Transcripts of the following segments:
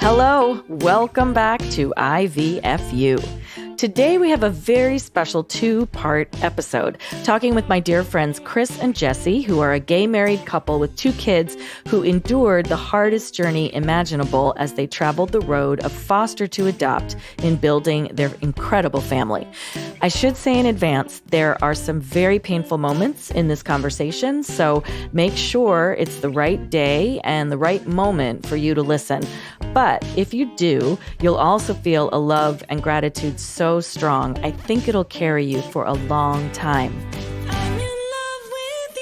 Hello, welcome back to IVFU. Today we have a very special two-part episode, talking with my dear friends Chris and Jesse, who are a gay married couple with 2 kids who endured the hardest journey imaginable as they traveled the road of foster to adopt in building their incredible family. I should say in advance, there are some very painful moments in this conversation, so make sure it's the right day and the right moment for you to listen. But if you do, you'll also feel a love and gratitude so strong, I think it'll carry you for a long time. I'm in love with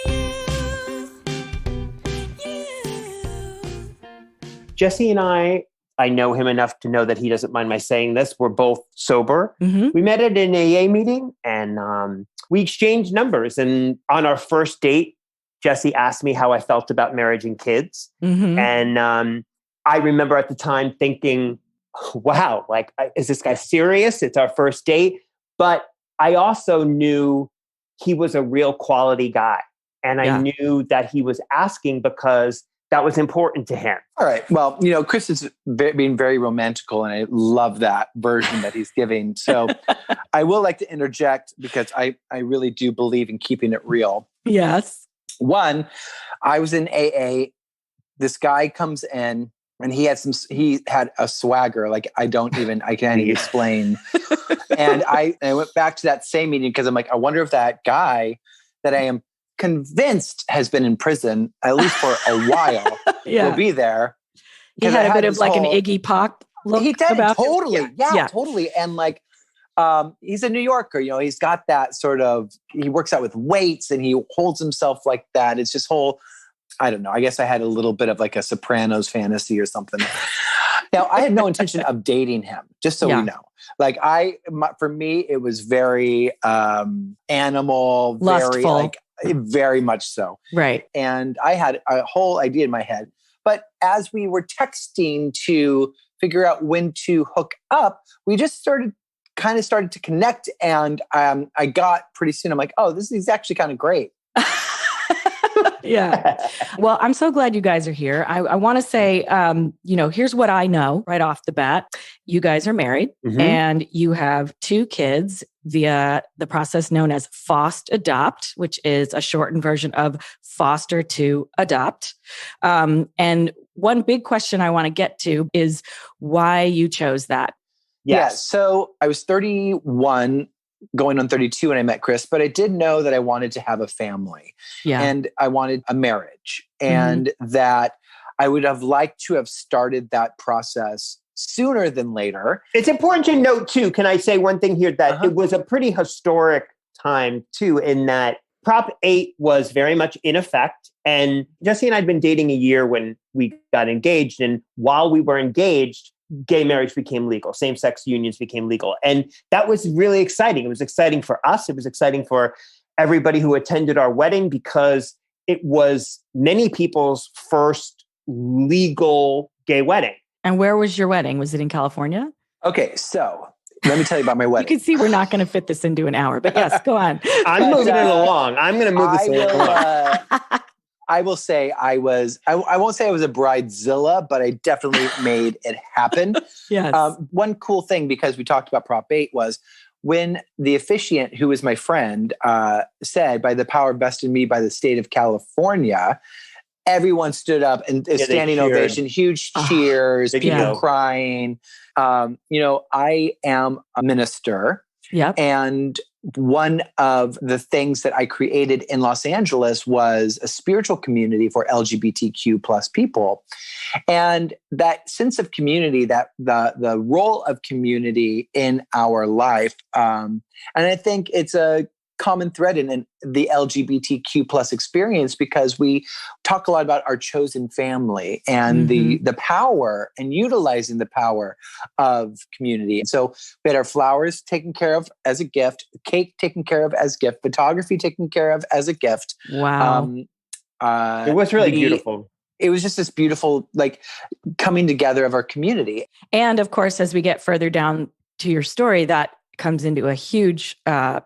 you. Jesse and I know him enough to know that he doesn't mind my saying this. We're both sober. Mm-hmm. We met at an AA meeting and we exchanged numbers. And on our first date, Jesse asked me how I felt about marriage and kids. Mm-hmm. And I remember at the time thinking, wow, like, is this guy serious? It's our first date. But I also knew he was a real quality guy. And I knew that he was asking because that was important to him. All right. Well, Chris is being very romantical, and I love that version that he's giving. So I will like to interject because I really do believe in keeping it real. Yes. One, I was in AA. This guy comes in, and he had a swagger like I can't even explain. And I went back to that same meeting because I'm like, I wonder if that guy that I am convinced has been in prison at least for a while will be there. He had a bit of like an Iggy Pop look. He did about totally, him. yeah, totally. And like, he's a New Yorker. He's got that sort of. He works out with weights and he holds himself like that. It's just whole. I don't know. I guess I had a little bit of like a Sopranos fantasy or something. Now, I had no intention of dating him, just so we know. Like for me, it was very animal, lustful. Very much so. Right. And I had a whole idea in my head. But as we were texting to figure out when to hook up, we just started to connect. And I got pretty soon, I'm like, oh, this is actually kind of great. Yeah. Well, I'm so glad you guys are here. I want to say, here's what I know right off the bat. You guys are married and you have 2 kids via the process known as fost-adopt, which is a shortened version of foster to adopt. And one big question I want to get to is why you chose that. Yes. Yeah, so I was 31 going on 32 when I met Chris, but I did know that I wanted to have a family and I wanted a marriage and that I would have liked to have started that process sooner than later. It's important to note too, can I say one thing here that it was a pretty historic time too, in that Prop 8 was very much in effect. And Jesse and I had been dating a year when we got engaged. And while we were engaged, gay marriage became legal. Same-sex unions became legal. And that was really exciting. It was exciting for us. It was exciting for everybody who attended our wedding because it was many people's first legal gay wedding. And where was your wedding? Was it in California? Okay, so let me tell you about my wedding. You can see we're not going to fit this into an hour, but yes, go on. I'm moving it along. I'm going to move this along. I will say I won't say I was a bridezilla, but I definitely made it happen. Yes. One cool thing, because we talked about Prop 8, was when the officiant, who was my friend, said, by the power vested in me by the state of California, everyone stood up and standing ovation, huge cheers, people crying. I am a minister. Yep. And one of the things that I created in Los Angeles was a spiritual community for LGBTQ plus people. And that sense of community, that the role of community in our life. And I think it's a common thread in the LGBTQ plus experience, because we talk a lot about our chosen family and the power and utilizing the power of community. And so we had our flowers taken care of as a gift, cake taken care of as a gift, photography taken care of as a gift. Wow. It was really beautiful. It was just this beautiful, coming together of our community. And of course, as we get further down to your story, that comes into a huge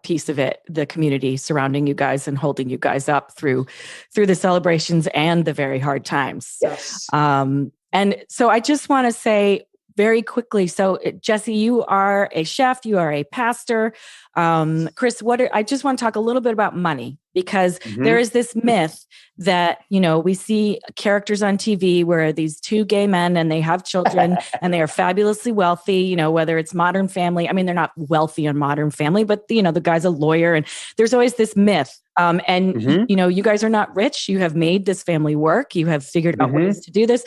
piece of it, the community surrounding you guys and holding you guys up through the celebrations and the very hard times. Yes. And so I just want to say, very quickly. So Jesse, you are a chef, you are a pastor. Chris, I just want to talk a little bit about money, because there is this myth that, we see characters on TV where these two gay men and they have children and they are fabulously wealthy, whether it's Modern Family. I mean, they're not wealthy on Modern Family, but the guy's a lawyer, and there's always this myth. You guys are not rich. You have made this family work. You have figured out ways to do this.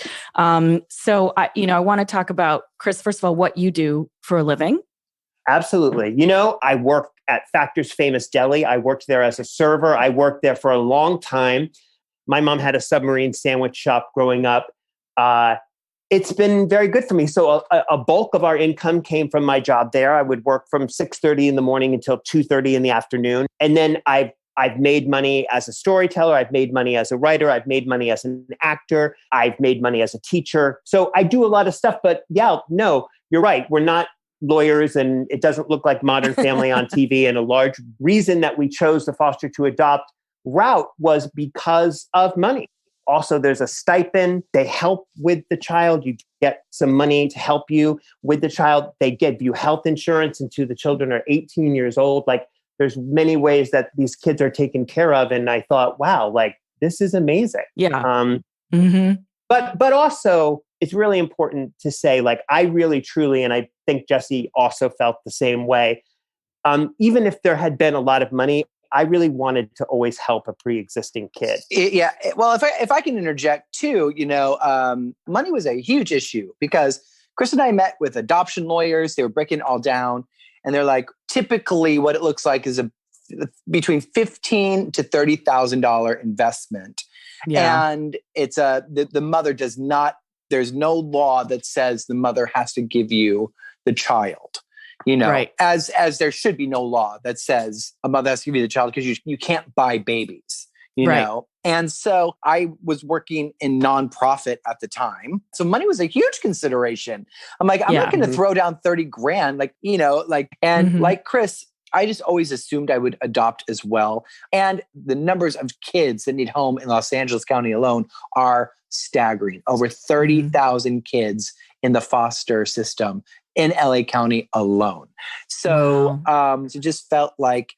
So I want to talk about, Chris, first of all, what you do for a living. Absolutely. I worked at Factor's Famous Deli. I worked there as a server. I worked there for a long time. My mom had a submarine sandwich shop growing up. It's been very good for me. So a bulk of our income came from my job there. I would work from 6:30 in the morning until 2:30 in the afternoon. And then I've made money as a storyteller. I've made money as a writer. I've made money as an actor. I've made money as a teacher. So I do a lot of stuff. But no, you're right. We're not lawyers, and it doesn't look like Modern Family on TV. And a large reason that we chose the foster to adopt route was because of money. Also, there's a stipend. They help with the child. You get some money to help you with the child. They give you health insurance until the children are 18 years old. Like, there's many ways that these kids are taken care of. And I thought, wow, like, this is amazing. Yeah. But also, it's really important to say, like, I really, truly, and I think Jesse also felt the same way. Even if there had been a lot of money, I really wanted to always help a pre-existing kid. Well, if I can interject too, money was a huge issue, because Chris and I met with adoption lawyers. They were breaking it all down. And they're like, typically what it looks like is between $15,000 to $30,000 investment. Yeah. And it's the mother does not, there's no law that says the mother has to give you the child, right. as there should be no law that says a mother has to give you the child, because you can't buy babies, right. know? And so I was working in nonprofit at the time. So money was a huge consideration. I'm like, I'm not going to throw down 30 grand, like Chris, I just always assumed I would adopt as well. And the numbers of kids that need home in Los Angeles County alone are staggering. Over 30,000 kids in the foster system in LA County alone. So it just felt like,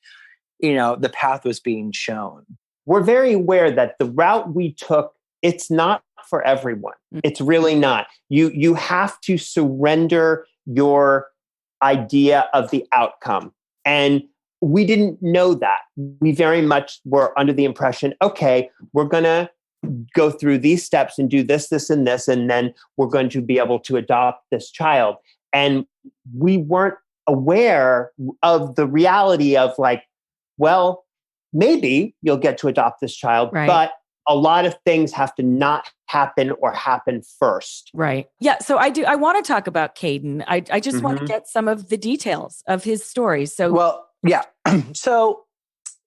the path was being shown. We're very aware that the route we took, it's not for everyone. It's really not. You have to surrender your idea of the outcome. And we didn't know that. We very much were under the impression, okay, we're going to go through these steps and do this, this, and this, and then we're going to be able to adopt this child. And we weren't aware of the reality of, like, well, maybe you'll get to adopt this child, right. But a lot of things have to not happen or happen first. Right. Yeah. So I want to talk about Caden. I just want to get some of the details of his story. So, well, yeah. So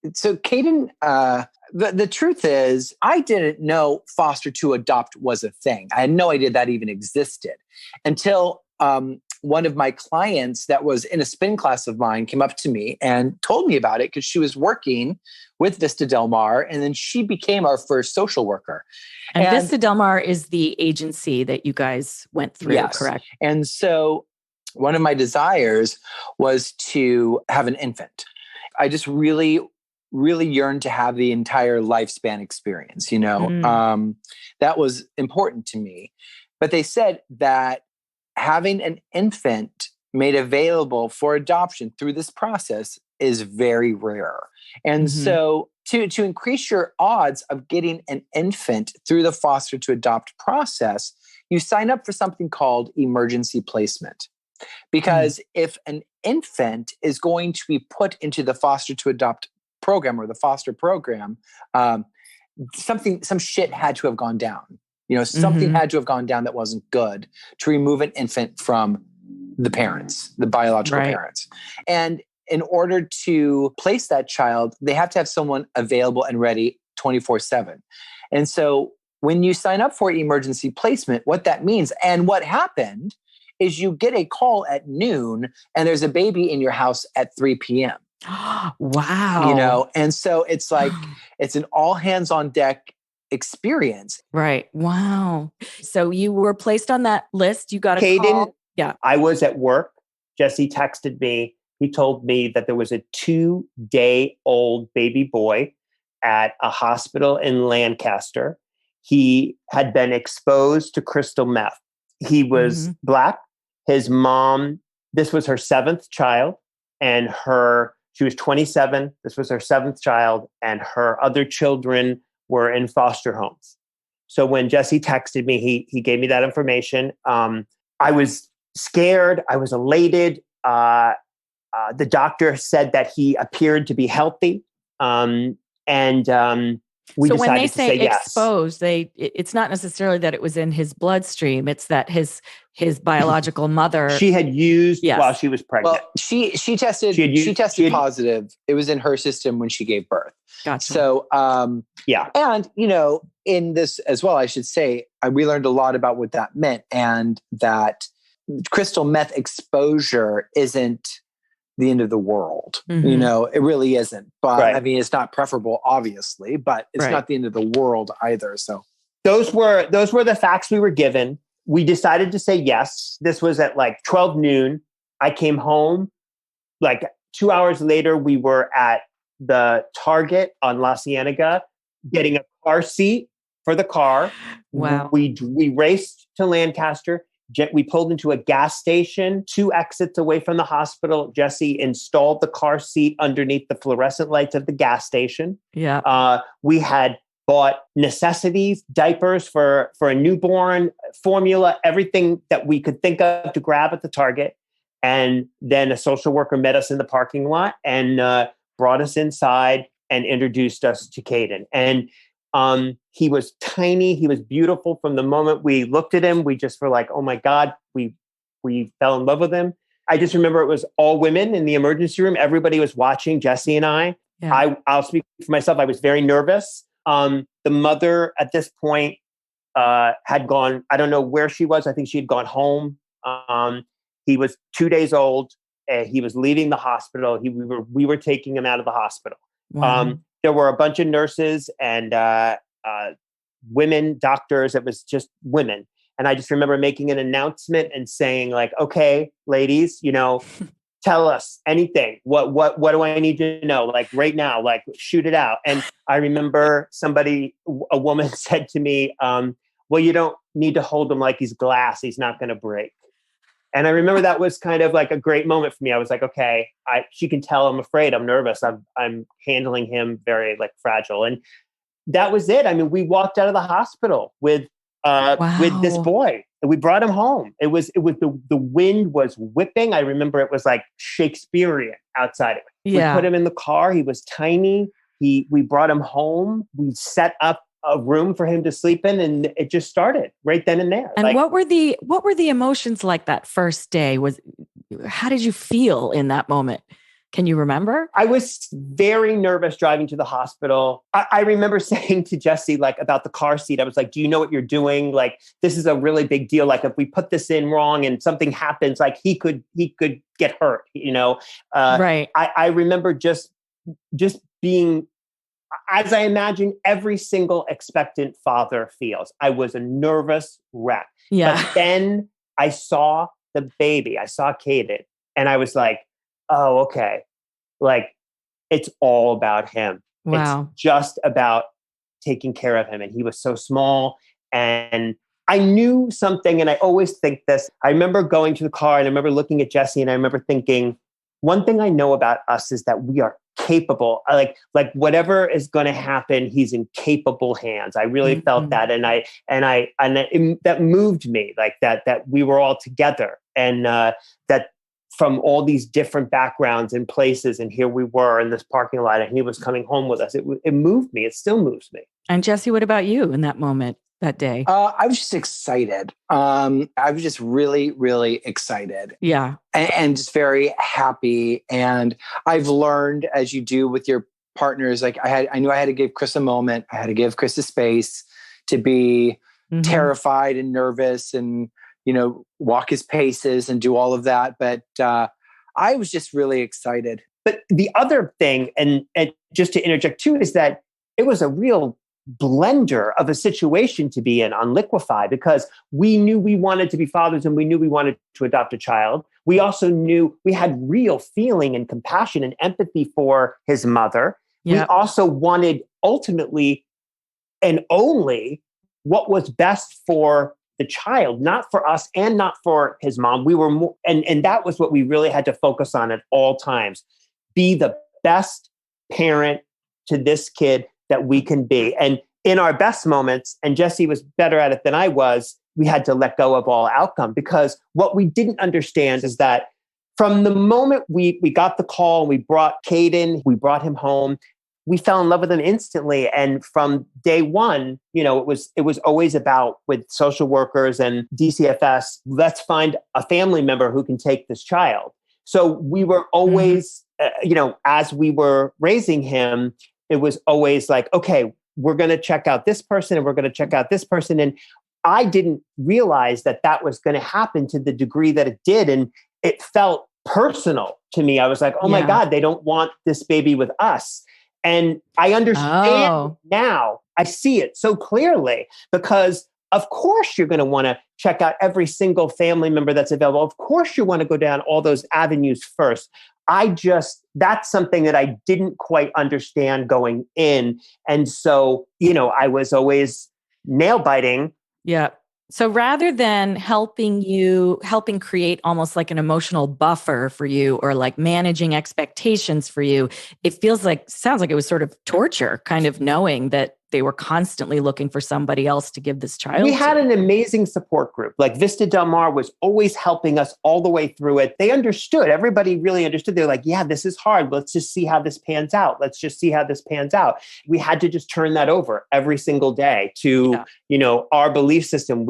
Caden, the truth is, I didn't know foster to adopt was a thing. I had no idea that even existed until, one of my clients that was in a spin class of mine came up to me and told me about it, because she was working with Vista Del Mar, and then she became our first social worker. And Vista Del Mar is the agency that you guys went through, yes. Correct? And so one of my desires was to have an infant. I just really, really yearned to have the entire lifespan experience, that was important to me. But they said that having an infant made available for adoption through this process is very rare. And so to increase your odds of getting an infant through the foster to adopt process, you sign up for something called emergency placement. Because if an infant is going to be put into the foster to adopt program or the foster program, some shit had to have gone down. Something had to have gone down that wasn't good to remove an infant from the parents, the biological parents. And in order to place that child, they have to have someone available and ready 24/7. And so when you sign up for emergency placement, what that means and what happened is you get a call at noon and there's a baby in your house at 3 p.m. Wow. And so it's like, it's an all hands on deck experience. Right. Wow. So you were placed on that list. You got a Caden, call. Yeah. I was at work. Jesse texted me. He told me that there was a 2-day-old baby boy at a hospital in Lancaster. He had been exposed to crystal meth. He was Black. His mom, this was her 7th child, and she was 27. This was her 7th child, and her other children were in foster homes. So when Jesse texted me, he gave me that information. I was scared. I was elated. The doctor said that he appeared to be healthy. We So when they decided to say yes. exposed, it's not necessarily that it was in his bloodstream. It's that his biological mother. She had used while she was pregnant. Well, she tested positive. It was in her system when she gave birth. Gotcha. So, yeah. And, in this as well, I should say, we learned a lot about what that meant, and that crystal meth exposure isn't the end of the world. It really isn't. But Right. I mean, it's not preferable, obviously, but it's not the end of the world either. So those were the facts we were given. We decided to say yes. This was at like 12 noon. I came home. Like 2 hours later, we were at the Target on La Cienega getting a car seat for the car. Wow. We raced to Lancaster. We pulled into a gas station 2 exits away from the hospital. Jesse installed the car seat underneath the fluorescent lights of the gas station. Yeah. We had bought necessities, diapers for a newborn, formula, everything that we could think of to grab at the Target. And then a social worker met us in the parking lot and brought us inside and introduced us to Caden. And he was tiny. He was beautiful. From the moment we looked at him, we just were like, oh my God, we fell in love with him. I just remember it was all women in the emergency room. Everybody was watching Jesse and I. Yeah. I'll speak for myself. I was very nervous. The mother at this point had gone, I don't know where she was. I think she had gone home. He was 2 days old. He was leaving the hospital. We were taking him out of the hospital. Wow. There were a bunch of nurses and women, doctors. It was just women. And I just remember making an announcement and saying like, okay, ladies, tell us anything. What do I need to know? Like right now, like shoot it out. And I remember a woman said to me, well, you don't need to hold him like he's glass. He's not going to break. And I remember that was kind of like a great moment for me. I was like, okay, she can tell I'm afraid, I'm nervous. I'm handling him very like fragile. And that was it. I mean, we walked out of the hospital with this boy. And we brought him home. It was the wind was whipping. I remember it was like Shakespearean outside of it. Yeah. We put him in the car. He was tiny. We brought him home. We set up a room for him to sleep in, and it just started right then and there. And what were the emotions like that first day? How did you feel in that moment? Can you remember? I was very nervous driving to the hospital. I remember saying to Jesse, like about the car seat, I was like, do you know what you're doing? Like, this is a really big deal. Like if we put this in wrong and something happens, like he could get hurt, Right. I remember just being, as I imagine every single expectant father feels. I was a nervous wreck. Yeah. But then I saw the baby. I saw Caden, and I was like, oh, okay. Like, it's all about him. Wow. It's just about taking care of him. And he was so small. And I knew something, and I always think this. I remember going to the car, and I remember looking at Jesse, and I remember thinking, one thing I know about us is that we are capable. Like whatever is going to happen, he's in capable hands. I really felt that, and that moved me. Like that we were all together, and that from all these different backgrounds and places, and here we were in this parking lot, and he was coming home with us. It moved me. It still moves me. And Jesse, what about you in that moment, that day? I was just excited. I was just really, really excited. Yeah. And just very happy. And I've learned, as you do with your partners, like I knew I had to give Chris a moment. I had to give Chris a space to be terrified and nervous and, walk his paces and do all of that. But I was just really excited. But the other thing, and just to interject too, is that it was a real blender of a situation to be in on Liquefy, because we knew we wanted to be fathers and we knew we wanted to adopt a child. We also knew we had real feeling and compassion and empathy for his mother. We also wanted ultimately and only what was best for the child, not for us and not for his mom. We were more, and that was what we really had to focus on at all times. Be the best parent to this kid that we can be. And in our best moments, and Jesse was better at it than I was, we had to let go of all outcome, because what we didn't understand is that from the moment we got the call, we brought Caden, we brought him home, we fell in love with him instantly. And from day one, it was always about, with social workers and DCFS, let's find a family member who can take this child. So we were always, as we were raising him, it was always like, okay, we're going to check out this person and we're going to check out this person. And I didn't realize that that was going to happen to the degree that it did. And it felt personal to me. I was like, oh my God, they don't want this baby with us. And I understand now, I see it so clearly, because of course you're going to want to check out every single family member that's available. Of course you want to go down all those avenues first. That's something that I didn't quite understand going in. And so, I was always nail biting. Yeah. So rather than helping create almost like an emotional buffer for you, or like managing expectations for you, it sounds like it was sort of torture, kind of knowing that they were constantly looking for somebody else to give this child. We had an amazing support group. Like Vista Del Mar was always helping us all the way through it. They understood. Everybody really understood. They're like, yeah, this is hard. Let's just see how this pans out. We had to just turn that over every single day to, our belief system.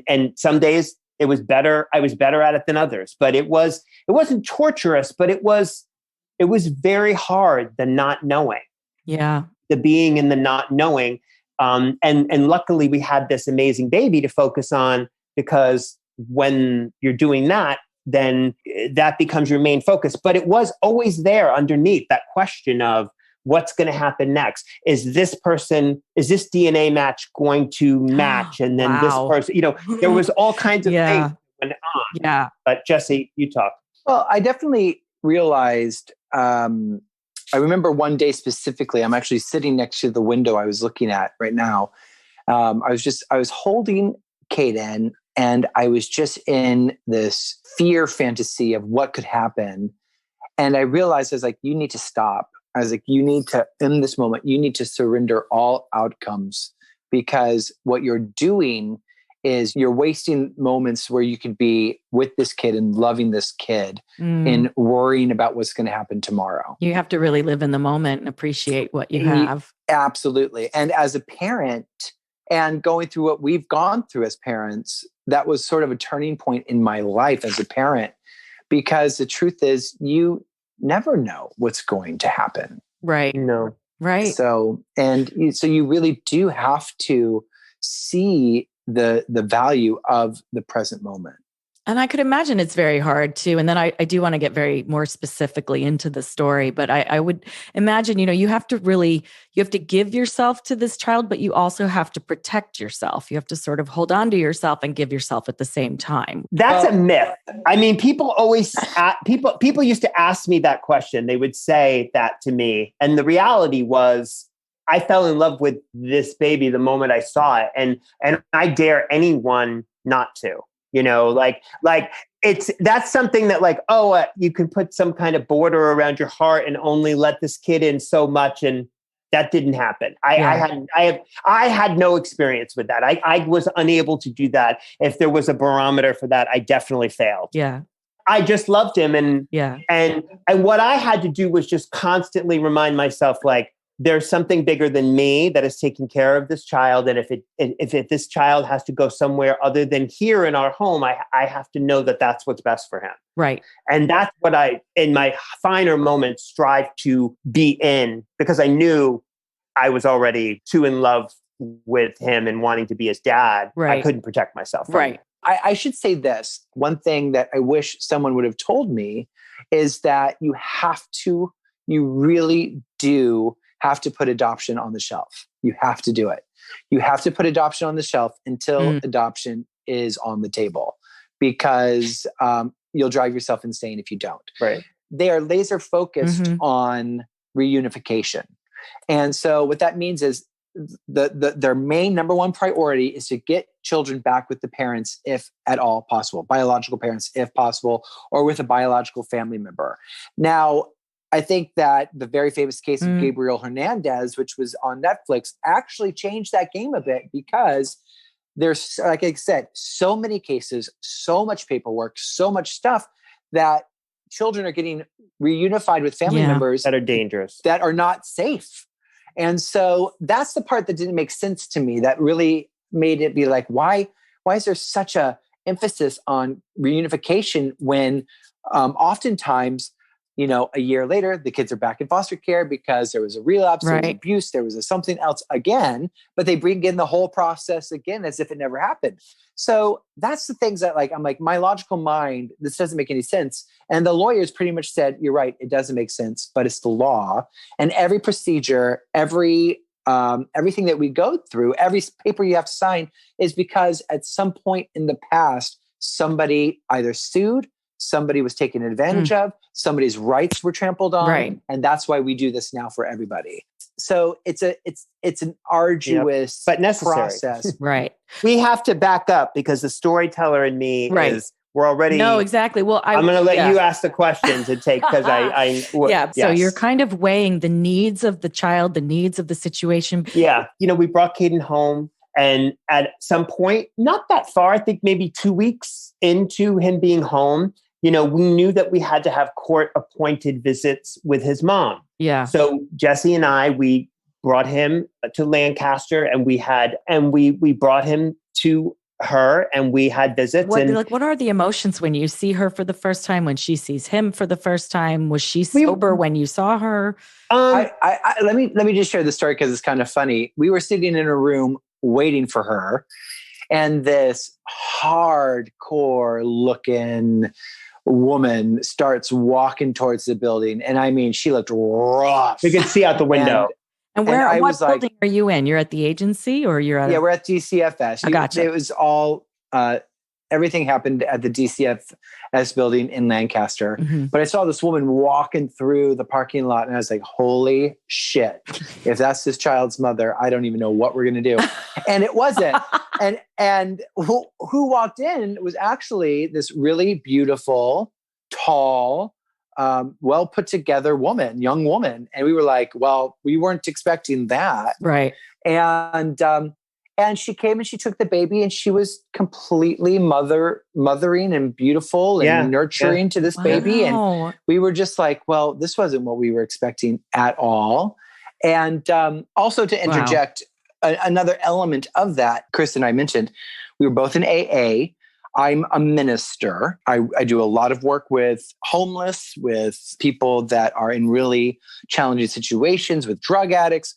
And some days it was better. I was better at it than others, but it wasn't torturous, but it was very hard, the not knowing. Yeah. The being and the not knowing. And luckily we had this amazing baby to focus on, because when you're doing that, then that becomes your main focus. But it was always there underneath, that question of what's going to happen next. Is this DNA match going to match? And then this person, there was all kinds of things that went on. Yeah. But Jesse, you talk. Well, I definitely realized, I remember one day specifically, I'm actually sitting next to the window I was looking at right now. I was holding Caden, and I was just in this fear fantasy of what could happen. And I realized, I was like, you need to stop. I was like, in this moment, you need to surrender all outcomes, because what you're doing is you're wasting moments where you could be with this kid and loving this kid and worrying about what's going to happen tomorrow. You have to really live in the moment and appreciate what you have. Absolutely. And as a parent, and going through what we've gone through as parents, that was sort of a turning point in my life as a parent, because the truth is you never know what's going to happen. Right. No. Right. So you really do have to see the value of the present moment. And I could imagine it's very hard too. And then I do want to get very more specifically into the story, but I would imagine, you have to give yourself to this child, but you also have to protect yourself. You have to sort of hold on to yourself and give yourself at the same time. That's a myth. I mean, people used to ask me that question. They would say that to me. And the reality was, I fell in love with this baby the moment I saw it. And I dare anyone not to. That's something that you can put some kind of border around your heart and only let this kid in so much. And that didn't happen. I had no experience with that. I was unable to do that. If there was a barometer for that, I definitely failed. Yeah. I just loved him. And what I had to do was just constantly remind myself, there's something bigger than me that is taking care of this child. And if this child has to go somewhere other than here in our home, I have to know that that's what's best for him. Right. And that's what I, in my finer moments, strive to be in, because I knew I was already too in love with him and wanting to be his dad. Right. I couldn't protect myself from right. it. I should say this. One thing that I wish someone would have told me is that you really do have to put adoption on the shelf. You have to do it. You have to put adoption on the shelf until adoption is on the table, because you'll drive yourself insane if you don't. Right. They are laser focused on reunification. And so what that means is their main number one priority is to get children back with the parents, if at all possible, biological parents, if possible, or with a biological family member. Now, I think that the very famous case of Gabriel Hernandez, which was on Netflix, actually changed that game a bit, because there's, like I said, so many cases, so much paperwork, so much stuff that children are getting reunified with family members that are dangerous, that are not safe. And so that's the part that didn't make sense to me, that really made it be like, why is there such a emphasis on reunification when oftentimes, a year later, the kids are back in foster care because there was a relapse, there was abuse, there was something else again, but they bring in the whole process again as if it never happened. So that's the things that I'm like, my logical mind, this doesn't make any sense. And the lawyers pretty much said, you're right, it doesn't make sense, but it's the law. And every procedure, everything that we go through, every paper you have to sign is because at some point in the past, somebody either sued, somebody was taken advantage of, somebody's rights were trampled on. And that's why we do this now for everybody. So it's an arduous but necessary process. Right. We have to back up, because the storyteller in me is, we're already. No, exactly. Well, I'm going to let you ask the questions to take, because So you're kind of weighing the needs of the child, the needs of the situation. Yeah. We brought Caden home, and at some point, not that far, I think maybe 2 weeks into him being home, we knew that we had to have court-appointed visits with his mom. Yeah. So Jesse and I, we brought him to Lancaster, and we brought him to her, and we had visits. What are the emotions when you see her for the first time, when she sees him for the first time? Was she sober when you saw her? Let me just share the story, because it's kind of funny. We were sitting in a room waiting for her, and this hardcore looking woman starts walking towards the building. And I mean, she looked rough. You could see out the window. And what building are you in? You're at the agency, or you're at? Yeah, we're at DCFS. I gotcha. It was all, everything happened at the DCFS building in Lancaster. But I saw this woman walking through the parking lot, and I was like, holy shit. If that's this child's mother, I don't even know what we're going to do. And it wasn't. And who walked in was actually this really beautiful, tall, well put together young woman. And we were like, well, we weren't expecting that. Right. And she came and she took the baby, and she was completely mothering and beautiful and nurturing to this baby. And we were just like, well, this wasn't what we were expecting at all. And also to interject another element of that, Chris and I mentioned, we were both in AA. I'm a minister. I do a lot of work with homeless, with people that are in really challenging situations, with drug addicts,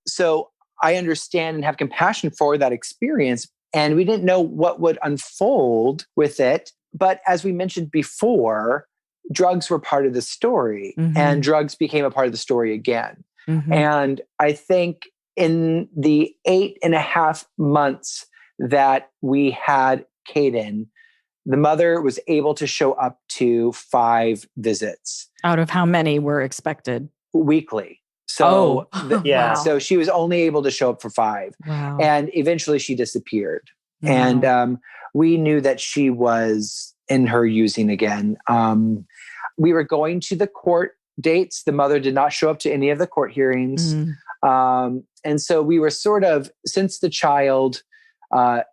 so I understand and have compassion for that experience. And we didn't know what would unfold with it. But as we mentioned before, drugs were part of the story, and drugs became a part of the story again. And I think in the 8.5 months that we had Caden, the mother was able to show up to 5 visits. Out of how many were expected? Weekly. So, so she was only able to show up for 5. Wow. And eventually she disappeared. And we knew that she was in her using again. We were going to the court dates. The mother did not show up to any of the court hearings. And so we were sort of, since the child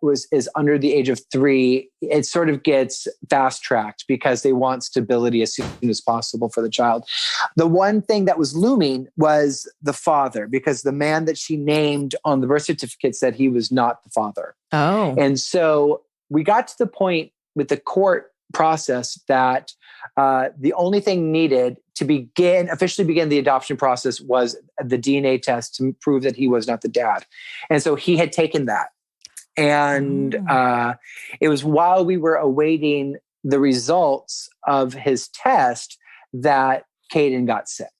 is under the age of 3, it sort of gets fast tracked because they want stability as soon as possible for the child. The one thing that was looming was the father, because the man that she named on the birth certificate said he was not the father. Oh. And so we got to the point with the court process that the only thing needed to officially begin the adoption process was the DNA test to prove that he was not the dad. And so he had taken that. And it was while we were awaiting the results of his test that Caden got sick.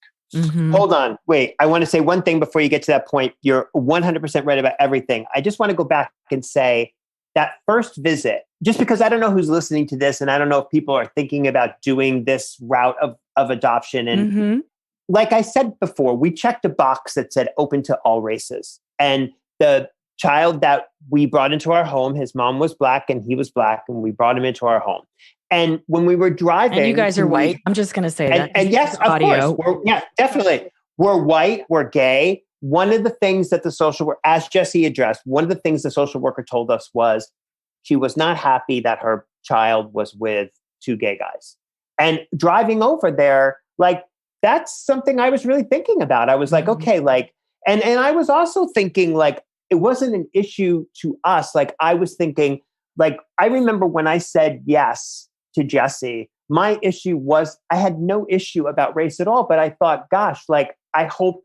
Hold on. Wait, I want to say one thing before you get to that point. You're 100% right about everything. I just want to go back and say that first visit, just because I don't know who's listening to this and I don't know if people are thinking about doing this route of adoption. And like I said before, we checked a box that said open to all races. And the child that we brought into our home, his mom was Black and he was Black, and we brought him into our home. And when we were driving, and you guys are white. I'm just going to say that. And yes, of course. Definitely. We're white. We're gay. One of the things that the social worker, as Jesse addressed, one of the things the social worker told us was she was not happy that her child was with two gay guys. And driving over there, like, that's something I was really thinking about. I was like, okay, like, and I was also thinking, like, it wasn't an issue to us. Like, I was thinking, like, I remember when I said yes to Jesse, my issue was I had no issue about race at all. But I thought, gosh, like, I hope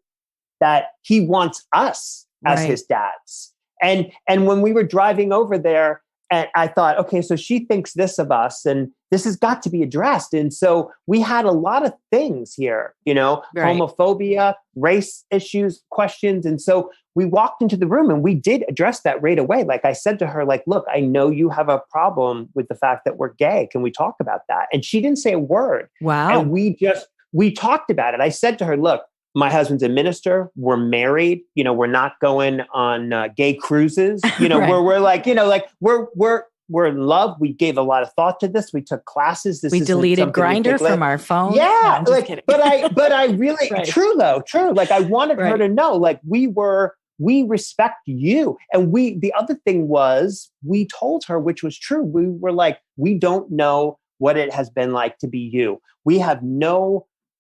that he wants us as his dads. And when we were driving over there, and I thought, okay, so she thinks this of us, and this has got to be addressed. And so we had a lot of things here, homophobia, race issues, questions. And so we walked into the room and we did address that right away. Like, I said to her, like, look, I know you have a problem with the fact that we're gay. Can we talk about that? And she didn't say a word. Wow. And we talked about it. I said to her, look, my husband's a minister. We're married. We're not going on gay cruises. Where we're like, we're in love. We gave a lot of thought to this. We took classes. We deleted Grindr from our phone. Yeah, no, but I really true. Like, I wanted her to know, like, we respect you. And the other thing was, we told her, which was true. We were like, we don't know what it has been like to be you.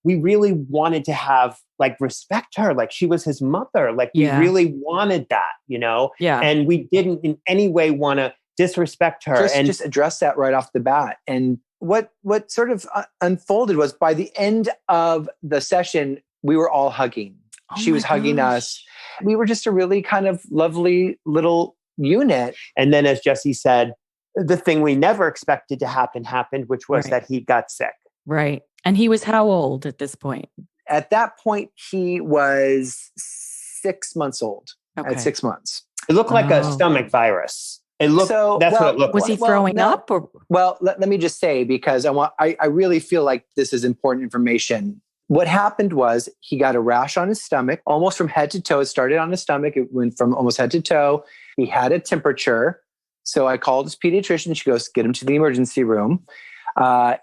We really wanted to have, like, respect her. Like, she was his mother. Like, we really wanted that, Yeah. And we didn't in any way want to disrespect her. Just address that right off the bat. And what sort of unfolded was, by the end of the session, we were all hugging. She was hugging us. We were just a really kind of lovely little unit. And then, as Jesse said, the thing we never expected to happen happened, which was that he got sick. Right. And he was how old at this point? At that point, he was 6 months old. Okay. At 6 months. It looked like a stomach virus. It looked, that's what it looked was like. Was he throwing up? Or? Well, let me just say, because I really feel like this is important information. What happened was, he got a rash on his stomach, almost from head to toe. It started on his stomach. It went from almost head to toe. He had a temperature. So I called his pediatrician. She goes, get him to the emergency room.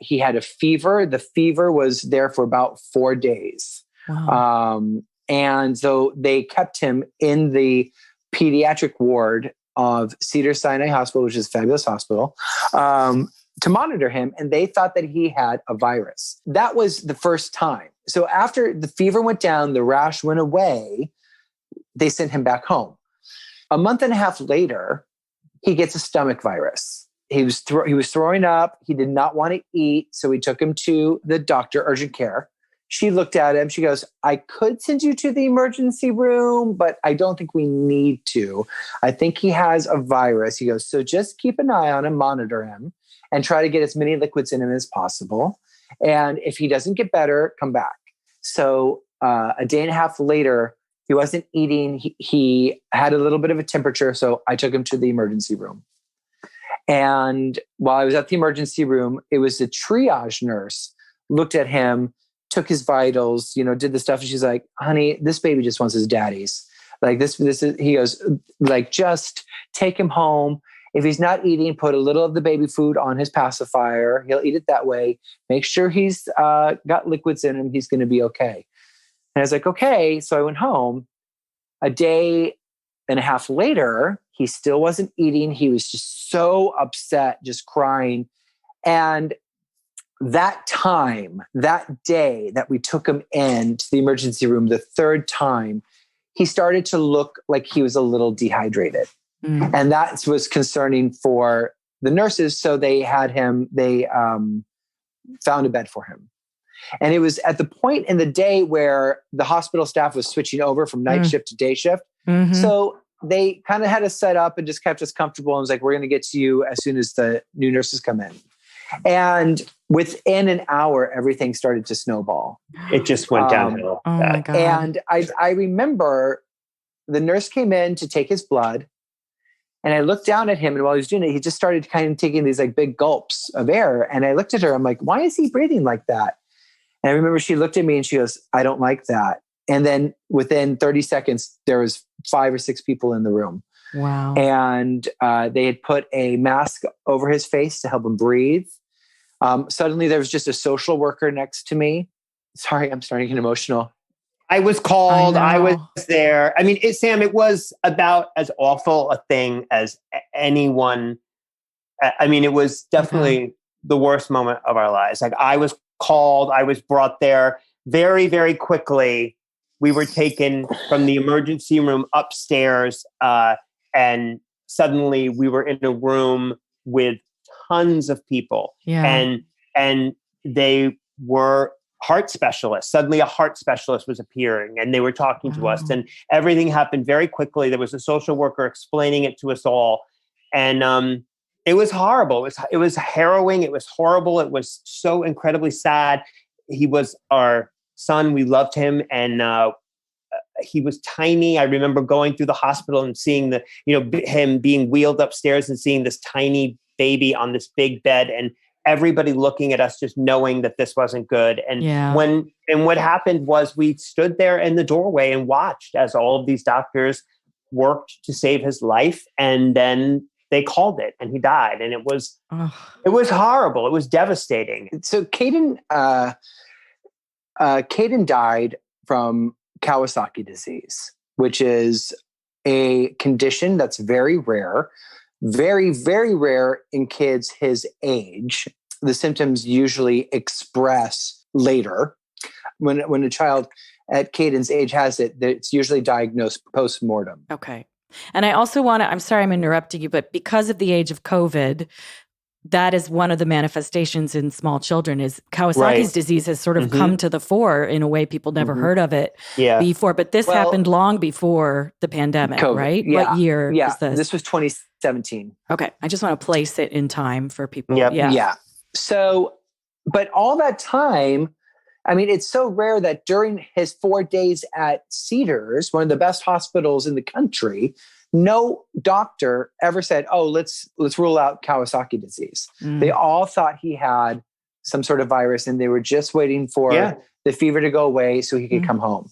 He had a fever. The fever was there for about 4 days. Wow. And so they kept him in the pediatric ward of Cedars-Sinai Hospital, which is a fabulous hospital, to monitor him. And they thought that he had a virus. That was the first time. So after the fever went down, the rash went away, they sent him back home. A month and a half later, he gets a stomach virus. He was throwing up. He did not want to eat. So we took him to the doctor, urgent care. She looked at him. She goes, I could send you to the emergency room, but I don't think we need to. I think he has a virus. He goes, so just keep an eye on him, monitor him, and try to get as many liquids in him as possible. And if he doesn't get better, come back. So a day and a half later, he wasn't eating. He had a little bit of a temperature. So I took him to the emergency room. And while I was at the emergency room, it was the triage nurse looked at him, took his vitals, did the stuff. And she's like, honey, this baby just wants his daddies. Like this is, he goes, like, just take him home. If he's not eating, put a little of the baby food on his pacifier. He'll eat it that way. Make sure he's got liquids in him. He's going to be okay. And I was like, okay. So I went home. A day and a half later, he still wasn't eating. He was just so upset, just crying. And that day that we took him into the emergency room, the third time, he started to look like he was a little dehydrated. Mm. And that was concerning for the nurses. So they found a bed for him. And it was at the point in the day where the hospital staff was switching over from night shift to day shift. Mm-hmm. So they kind of had us set up and just kept us comfortable. And was like, we're going to get to you as soon as the new nurses come in. And within an hour, everything started to snowball. It just went downhill. Oh my God. And I remember the nurse came in to take his blood. And I looked down at him, and while he was doing it, he just started kind of taking these like big gulps of air. And I looked at her, I'm like, why is he breathing like that? And I remember she looked at me and she goes, I don't like that. And then within 30 seconds, there was 5 or 6 people in the room. Wow. And they had put a mask over his face to help him breathe. Suddenly there was just a social worker next to me. Sorry, I'm starting to get emotional. I was called. I was there. I mean, Sam, it was about as awful a thing as anyone. I mean, it was definitely the worst moment of our lives. Like, I was called. I was brought there very, very quickly. We were taken from the emergency room upstairs, and suddenly we were in a room with tons of people. Yeah. And they were heart specialists. Suddenly a heart specialist was appearing, and they were talking to us, and everything happened very quickly. There was a social worker explaining it to us all. And it was horrible. It was harrowing. It was horrible. It was so incredibly sad. He was our son. We loved him. And he was tiny. I remember going through the hospital and seeing him being wheeled upstairs and seeing this tiny baby on this big bed, and everybody looking at us, just knowing that this wasn't good. And what happened was we stood there in the doorway and watched as all of these doctors worked to save his life. And then they called it, and he died. And it was horrible. It was devastating. So Caden died from Kawasaki disease, which is a condition that's very rare. Very, very rare in kids his age. The symptoms usually express later. When a child at Caden's age has it, it's usually diagnosed post-mortem. Okay. And I also I'm sorry I'm interrupting you, but because of the age of COVID, that is one of the manifestations in small children is Kawasaki's disease has sort of come to the fore in a way people never heard of it before. But this happened long before the pandemic, COVID, right? Yeah. What year is this? This was 2017. Okay. I just want to place it in time for people. Yep. Yeah. So, but all that time, I mean, it's so rare that during his 4 days at Cedars, one of the best hospitals in the country, no doctor ever said, "Oh, let's rule out Kawasaki disease." They all thought he had some sort of virus, and they were just waiting for the fever to go away so he could come home.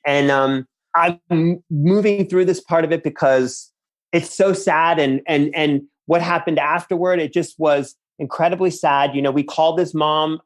And I'm moving through this part of it because it's so sad. And what happened afterward, it just was incredibly sad. You know, we called his mom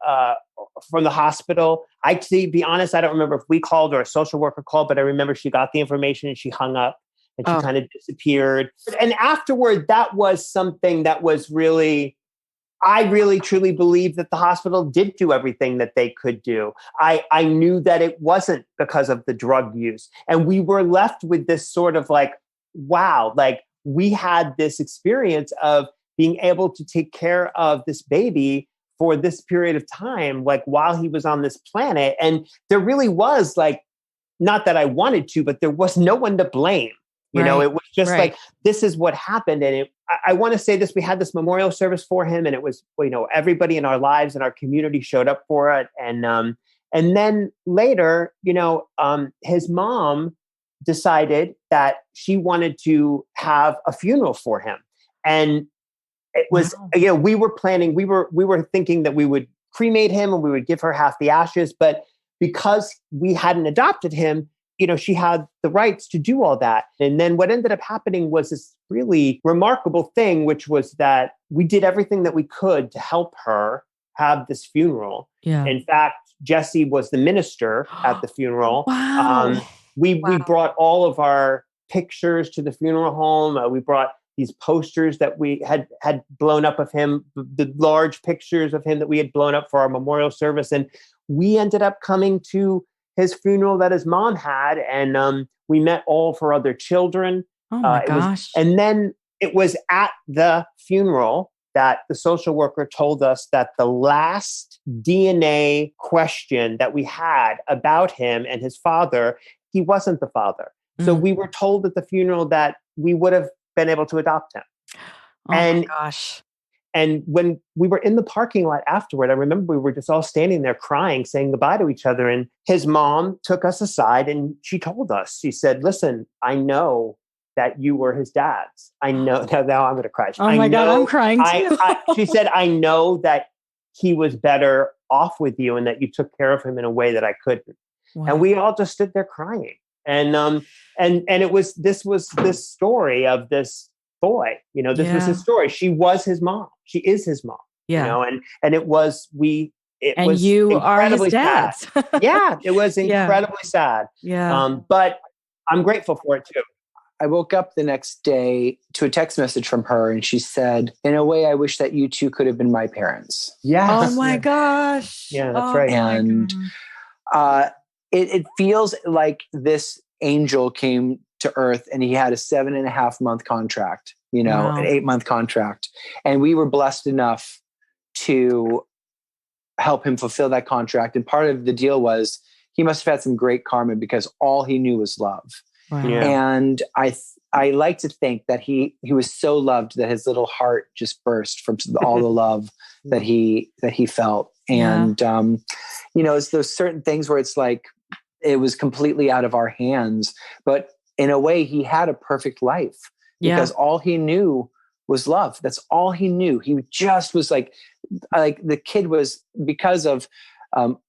from the hospital. To be honest, I don't remember if we called or a social worker called, but I remember she got the information and she hung up. And she kind of disappeared. And afterward, that was something that was I really truly believe that the hospital did do everything that they could do. I knew that it wasn't because of the drug use. And we were left with this sort of like, wow, like we had this experience of being able to take care of this baby for this period of time, like while he was on this planet. And there really was like, not that I wanted to, but there was no one to blame. You know, it was just like, this is what happened. And I want to say this, we had this memorial service for him, and it was, everybody in our lives and our community showed up for it. And then later, his mom decided that she wanted to have a funeral for him. And it was, we were planning, we were thinking that we would cremate him and we would give her half the ashes. But because we hadn't adopted him, she had the rights to do all that. And then what ended up happening was this really remarkable thing, which was that we did everything that we could to help her have this funeral. Yeah. In fact, Jesse was the minister at the funeral. Wow. We brought all of our pictures to the funeral home. We brought these posters that we had blown up of him, the large pictures of him that we had blown up for our memorial service. And we ended up coming to his funeral that his mom had. And we met all of her other children. Oh my gosh. And then it was at the funeral that the social worker told us that the last DNA question that we had about him and his father, he wasn't the father. So we were told at the funeral that we would have been able to adopt him. Oh my gosh. And when we were in the parking lot afterward, I remember we were just all standing there crying, saying goodbye to each other. And his mom took us aside and she told us, she said, listen, I know that you were his dad's. I know. Now I'm going to cry. Oh my God, I'm crying too. She said, I know that he was better off with you and that you took care of him in a way that I couldn't. Wow. And we all just stood there crying. And this was this story of this boy, this was his story. She was his mom. She is his mom, and it was, you are his dad. Yeah. It was incredibly sad. Yeah. But I'm grateful for it too. I woke up the next day to a text message from her, and she said, in a way, I wish that you two could have been my parents. Yeah. Oh my gosh. Yeah, that's right. And it feels like this angel came to earth and he had a 7.5-month contract, Wow. an 8-month contract. And we were blessed enough to help him fulfill that contract. And part of the deal was he must have had some great karma because all he knew was love. Wow. Yeah. And I like to think that he was so loved that his little heart just burst from all the love that he felt. And, it's those certain things where it's like, it was completely out of our hands, but in a way he had a perfect life because all he knew was love. That's all he knew. He just was like the kid was, because of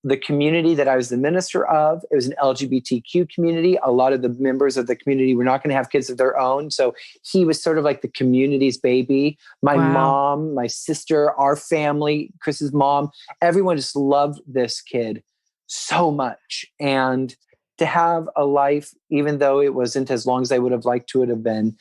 the community that I was the minister of. It was an LGBTQ community. A lot of the members of the community were not going to have kids of their own. So he was sort of like the community's baby. My mom, my sister, our family, Chris's mom, everyone just loved this kid so much. And to have a life, even though it wasn't as long as I would have liked to it have been.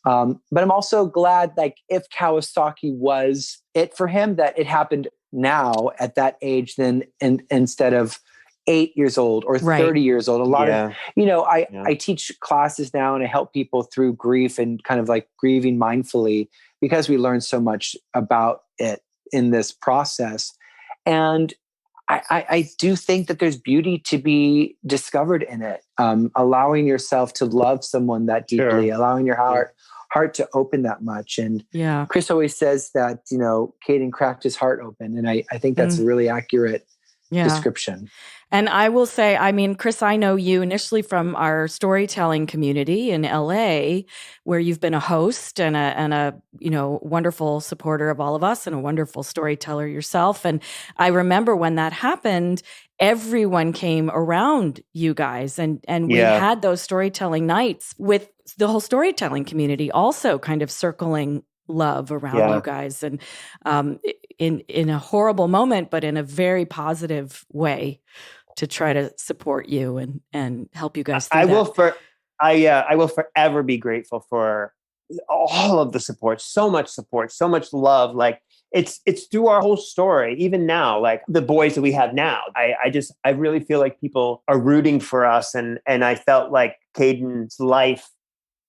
But I'm also glad, like, if Kawasaki was it for him, that it happened now at that age than instead of 8 years old or 30 years old. A lot of, I teach classes now and I help people through grief and kind of like grieving mindfully because we learn so much about it in this process. And I do think that there's beauty to be discovered in it. Allowing yourself to love someone that deeply, allowing your heart to open that much. And Chris always says that, Caden cracked his heart open. And I think that's a really accurate description. And I will say, I mean, Chris, I know you initially from our storytelling community in LA, where you've been a host and a wonderful supporter of all of us and a wonderful storyteller yourself. And I remember when that happened, everyone came around you guys and we had those storytelling nights with the whole storytelling community also kind of circling love around you guys, and in a horrible moment, but in a very positive way to try to support you and help you guys through I will forever be grateful for all of the support, so much love. Like it's through our whole story, even now, like the boys that we have now. I really feel like people are rooting for us, and I felt like Caden's life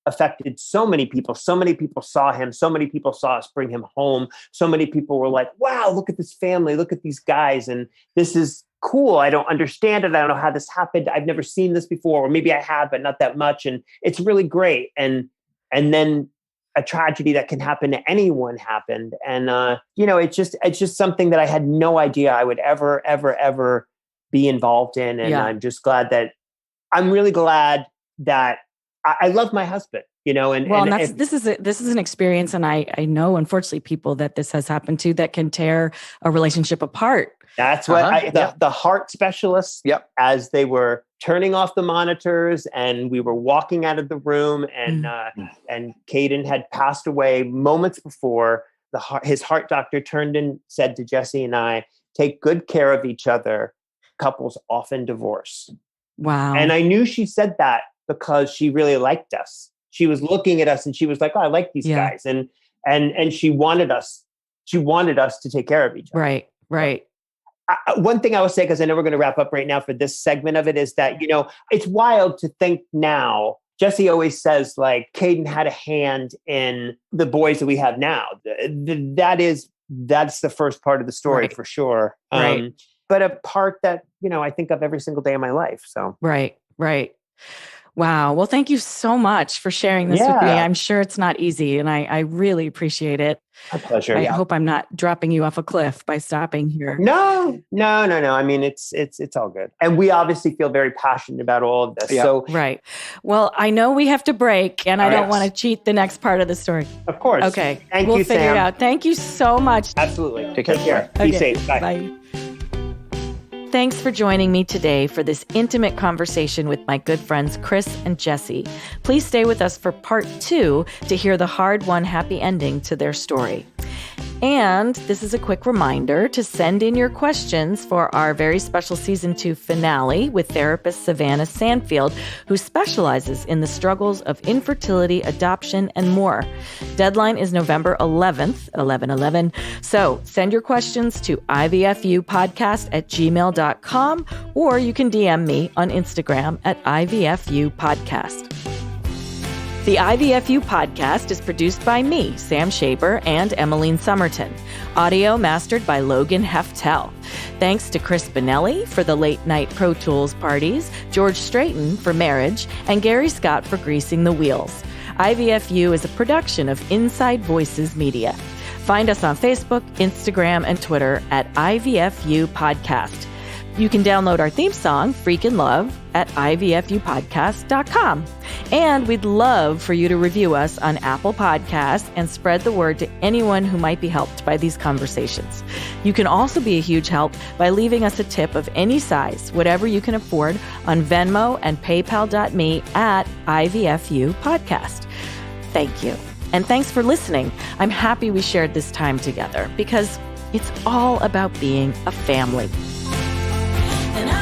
affected so many people. So many people saw him. So many people saw us bring him home. So many people were like, wow, look at this family. Look at these guys. And this is cool. I don't understand it. I don't know how this happened. I've never seen this before. Or maybe I have, but not that much. And it's really great. And then a tragedy that can happen to anyone happened. And, it's just something that I had no idea I would ever be involved in. And I'm just I'm really glad that I love my husband, this is an experience. And I know, unfortunately, people that this has happened to that can tear a relationship apart. That's what the heart specialists, as they were turning off the monitors and we were walking out of the room and Caden had passed away moments before, his heart doctor turned and said to Jesse and I, take good care of each other. Couples often divorce. Wow. And I knew she said that because she really liked us. She was looking at us and she was like, oh, I like these guys. And she wanted us to take care of each other. Right. One thing I will say, because I know we're going to wrap up right now for this segment of it, is that, it's wild to think now. Jesse always says like Caden had a hand in the boys that we have now. That's the first part of the story for sure. But a part that, I think of every single day of my life. So. Right. Wow. Well, thank you so much for sharing this with me. Yeah. I'm sure it's not easy, and I really appreciate it. My pleasure. I hope I'm not dropping you off a cliff by stopping here. No. I mean, it's all good. And we obviously feel very passionate about all of this. Yeah. So, Right. Well, I know we have to break, and I don't want to cheat the next part of the story. of course. Okay. Thank we'll you, figure Sam. it out. Thank you so much. Absolutely. Take Take care. care. Be Okay. safe. Bye. Bye. Thanks for joining me today for this intimate conversation with my good friends Chris and Jesse. Please stay with us for part 2 to hear the hard-won happy ending to their story. And this is a quick reminder to send in your questions for our very special season 2 finale with therapist Savannah Sandfield, who specializes in the struggles of infertility, adoption, and more. Deadline is November 11th, 11/11. So send your questions to ivfupodcast@gmail.com, or you can DM me on Instagram at ivfupodcast. The IVFU podcast is produced by me, Sam Shaber, and Emmeline Somerton. Audio mastered by Logan Heftel. Thanks to Chris Bonelli for the late night Pro Tools parties, George Straighton for marriage, and Gary Scott for greasing the wheels. IVFU is a production of Inside Voices Media. Find us on Facebook, Instagram, and Twitter at IVFU Podcast. You can download our theme song, Freakin' Love, at ivfupodcast.com. And we'd love for you to review us on Apple Podcasts and spread the word to anyone who might be helped by these conversations. You can also be a huge help by leaving us a tip of any size, whatever you can afford, on Venmo and paypal.me at IVFU Podcast. Thank you. And thanks for listening. I'm happy we shared this time together because it's all about being a family. And I